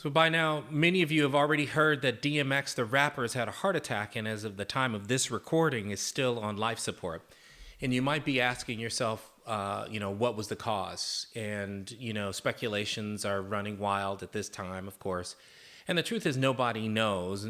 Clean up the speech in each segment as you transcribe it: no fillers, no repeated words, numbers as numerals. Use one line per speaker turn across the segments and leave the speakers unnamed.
So by now, many of you have already heard that DMX, the rapper, has had a heart attack and as of the time of this recording is still on life support. And you might be asking yourself, what was the cause? And, speculations are running wild at this time, of course. And the truth is nobody knows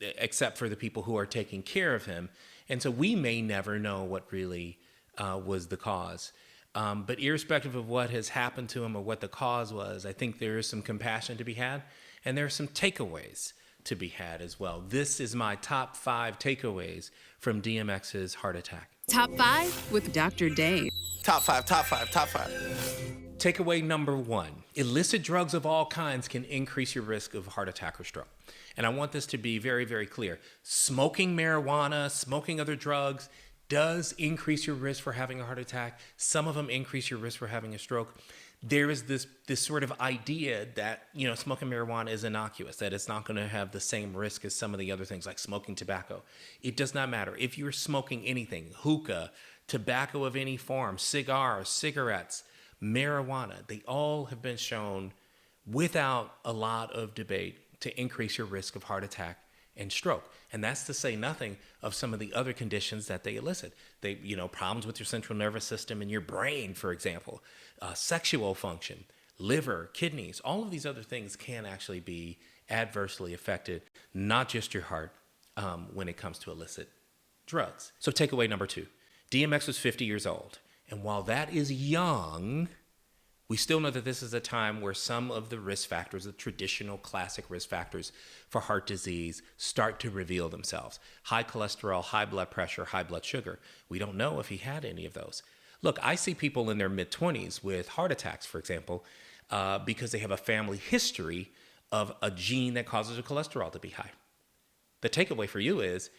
except for the people who are taking care of him. And so we may never know what really was the cause. But irrespective of what has happened to him or what the cause was, I think there is some compassion to be had, and there are some takeaways to be had as well. This is my top 5 takeaways from DMX's heart attack.
Top 5 with Dr. Dave.
Top 5.
Takeaway number 1, illicit drugs of all kinds can increase your risk of heart attack or stroke. And I want this to be very, very clear. Smoking marijuana, smoking other drugs does increase your risk for having a heart attack. Some of them increase your risk for having a stroke. There is this sort of idea that, smoking marijuana is innocuous, that it's not going to have the same risk as some of the other things like smoking tobacco. It does not matter. If you're smoking anything, hookah, tobacco of any form, cigars, cigarettes, marijuana, they all have been shown without a lot of debate to increase your risk of heart attack and stroke. And that's to say nothing of some of the other conditions that they elicit. They, problems with your central nervous system and your brain, for example, sexual function, liver, kidneys, all of these other things can actually be adversely affected, not just your heart, when it comes to illicit drugs. So takeaway number 2, DMX was 50 years old. And while that is young, we still know that this is a time where some of the risk factors, the traditional classic risk factors for heart disease, start to reveal themselves. High cholesterol, high blood pressure, high blood sugar. We don't know if he had any of those. Look, I see people in their mid-20s with heart attacks, for example, because they have a family history of a gene that causes your cholesterol to be high. The takeaway for you is,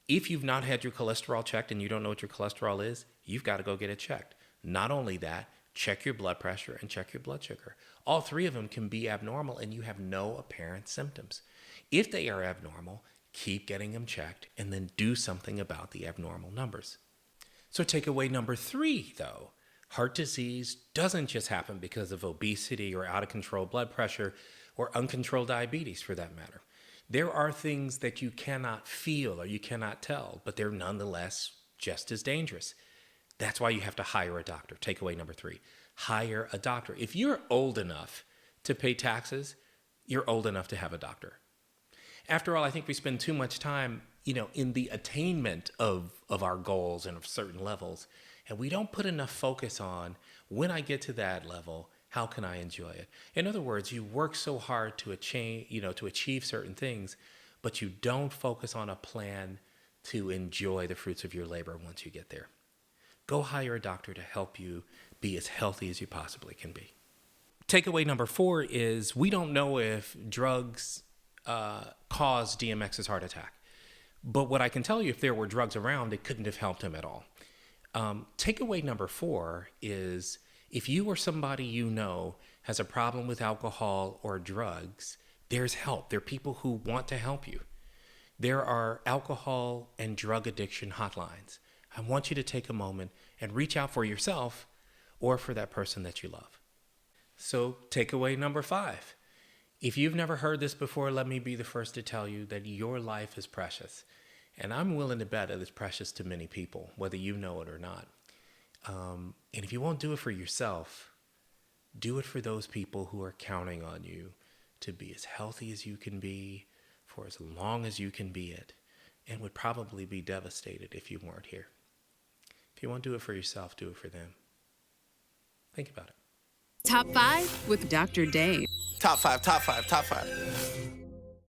if you've not had your cholesterol checked and you don't know what your cholesterol is, you've got to go get it checked. Not only that, check your blood pressure and check your blood sugar. All 3 of them can be abnormal and you have no apparent symptoms. If they are abnormal, keep getting them checked and then do something about the abnormal numbers. So takeaway number 3, though, heart disease doesn't just happen because of obesity or out of control blood pressure or uncontrolled diabetes for that matter. There are things that you cannot feel or you cannot tell, but they're nonetheless just as dangerous. That's why you have to hire a doctor. Takeaway number 3, hire a doctor. If you're old enough to pay taxes, you're old enough to have a doctor. After all, I think we spend too much time, in the attainment of our goals and of certain levels, and we don't put enough focus on when I get to that level, how can I enjoy it? In other words, you work so hard to achieve certain things, but you don't focus on a plan to enjoy the fruits of your labor once you get there. Go hire a doctor to help you be as healthy as you possibly can be. Takeaway number 4 is we don't know if drugs caused DMX's heart attack. But what I can tell you, if there were drugs around, it couldn't have helped him at all. Takeaway number 4 is if you or somebody has a problem with alcohol or drugs, there's help. There are people who want to help you. There are alcohol and drug addiction hotlines. I want you to take a moment and reach out for yourself or for that person that you love. So takeaway number 5. If you've never heard this before, let me be the first to tell you that your life is precious. And I'm willing to bet that it's precious to many people, whether you know it or not. And if you won't do it for yourself, do it for those people who are counting on you to be as healthy as you can be for as long as you can be it, and would probably be devastated if you weren't here. If you won't do it for yourself, do it for them. Think about it.
Top 5 with Dr. Dave.
Top 5.